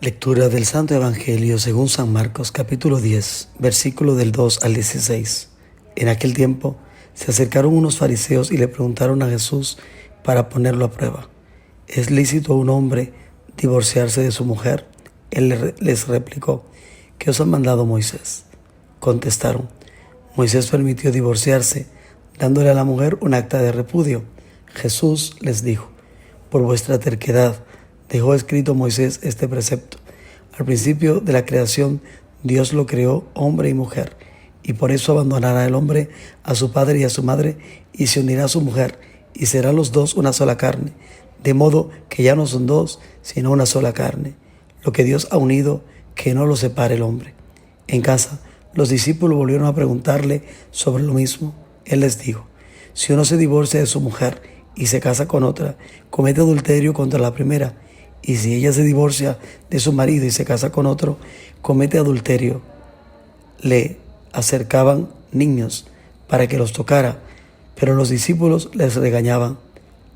Lectura del Santo Evangelio según San Marcos, capítulo 10, versículo del 2 al 16. En aquel tiempo se acercaron unos fariseos y le preguntaron a Jesús para ponerlo a prueba: ¿es lícito a un hombre divorciarse de su mujer? Él les replicó: ¿qué os ha mandado Moisés? Contestaron: Moisés permitió divorciarse, dándole a la mujer un acta de repudio. Jesús les dijo: por vuestra terquedad dejó escrito Moisés este precepto. Al principio de la creación, Dios lo creó hombre y mujer, y por eso abandonará el hombre a su padre y a su madre, y se unirá a su mujer, y serán los dos una sola carne. De modo que ya no son dos, sino una sola carne. Lo que Dios ha unido, que no lo separe el hombre. En casa, los discípulos volvieron a preguntarle sobre lo mismo. Él les dijo: si uno se divorcia de su mujer y se casa con otra, comete adulterio contra la primera. Y si ella se divorcia de su marido y se casa con otro, comete adulterio. Le acercaban niños para que los tocara, pero los discípulos les regañaban.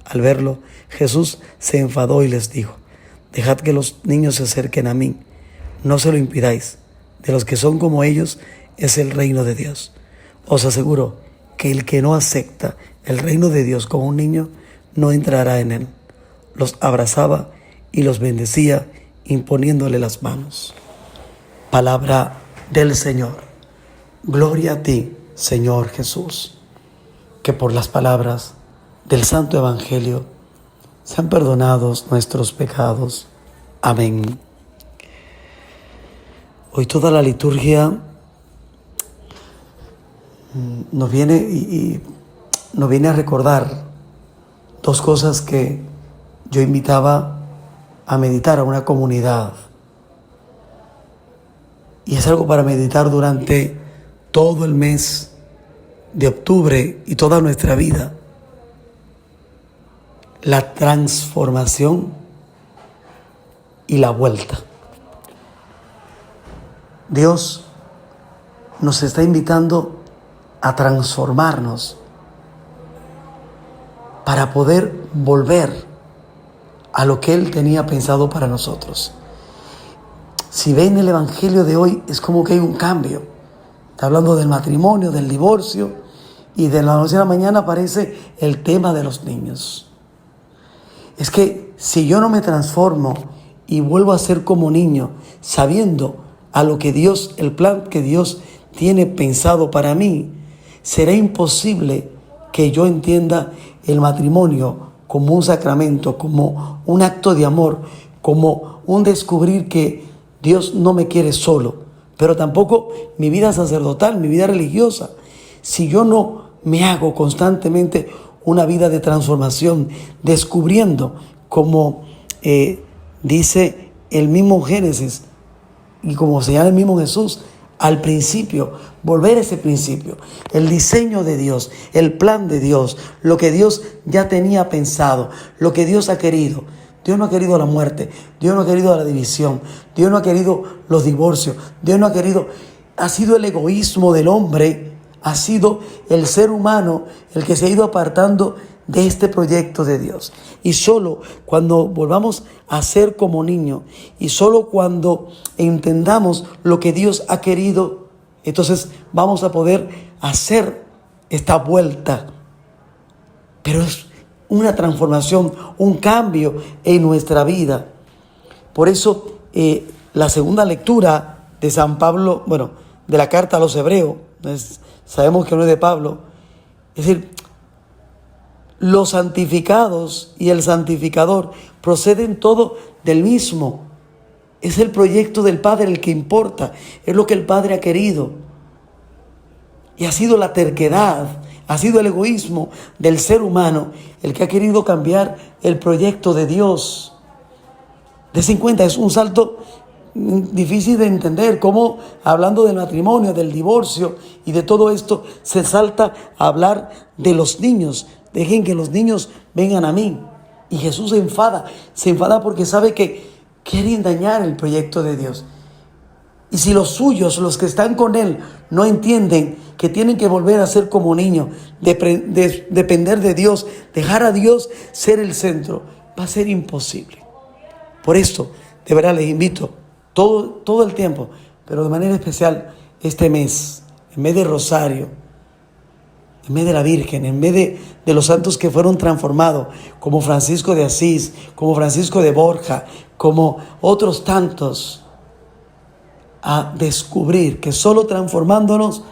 Al verlo, Jesús se enfadó y les dijo: dejad que los niños se acerquen a mí, no se lo impidáis. De los que son como ellos es el reino de Dios. Os aseguro que el que no acepta el reino de Dios como un niño, no entrará en él. Los abrazaba y los bendecía, imponiéndole las manos. Palabra del Señor. Gloria a ti, Señor Jesús. Que por las palabras del Santo Evangelio sean perdonados nuestros pecados. Amén. Hoy toda la liturgia nos viene a recordar dos cosas que yo invitaba a meditar a una comunidad. Y es algo para meditar durante todo el mes de octubre y toda nuestra vida. La transformación y la vuelta. Dios nos está invitando a transformarnos para poder volver a lo que Él tenía pensado para nosotros. Si ven el Evangelio de hoy, es como que hay un cambio. Está hablando del matrimonio, del divorcio, y de la noche a la mañana aparece el tema de los niños. Es que si yo no me transformo y vuelvo a ser como niño, sabiendo a lo que Dios, el plan que Dios tiene pensado para mí, será imposible que yo entienda el matrimonio como un sacramento, como un acto de amor, como un descubrir que Dios no me quiere solo, pero tampoco mi vida sacerdotal, mi vida religiosa. Si yo no me hago constantemente una vida de transformación, descubriendo, como dice el mismo Génesis y como señala el mismo Jesús, al principio, volver a ese principio, el diseño de Dios, el plan de Dios, lo que Dios ya tenía pensado, lo que Dios ha querido. Dios no ha querido la muerte, Dios no ha querido la división, Dios no ha querido los divorcios, Dios no ha querido, ha sido el egoísmo del hombre, ha sido el ser humano el que se ha ido apartando de este proyecto de Dios. Y solo cuando volvamos a ser como niños, y solo cuando entendamos lo que Dios ha querido, entonces vamos a poder hacer esta vuelta. Pero es una transformación, un cambio en nuestra vida. Por eso la segunda lectura de San Pablo, de la carta a los Hebreos, sabemos que no es de Pablo, es decir, los santificados y el santificador proceden todo del mismo. Es el proyecto del Padre el que importa, es lo que el Padre ha querido. Y ha sido la terquedad, ha sido el egoísmo del ser humano el que ha querido cambiar el proyecto de Dios. Dense en cuenta, es un salto difícil de entender, cómo hablando del matrimonio, del divorcio y de todo esto, se salta a hablar de los niños. Dejen que los niños vengan a mí. Y Jesús se enfada porque sabe que quieren dañar el proyecto de Dios. Y si los suyos, los que están con Él, no entienden que tienen que volver a ser como niños, depender de Dios, dejar a Dios ser el centro, va a ser imposible. Por esto De verdad les invito todo el tiempo, pero de manera especial este mes, en mes de Rosario, en vez de la Virgen, en vez de los santos que fueron transformados, como Francisco de Asís, como Francisco de Borja, como otros tantos, a descubrir que solo transformándonos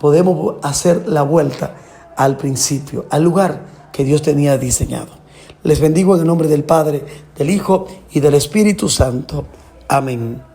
podemos hacer la vuelta al principio, al lugar que Dios tenía diseñado. Les bendigo en el nombre del Padre, del Hijo y del Espíritu Santo. Amén.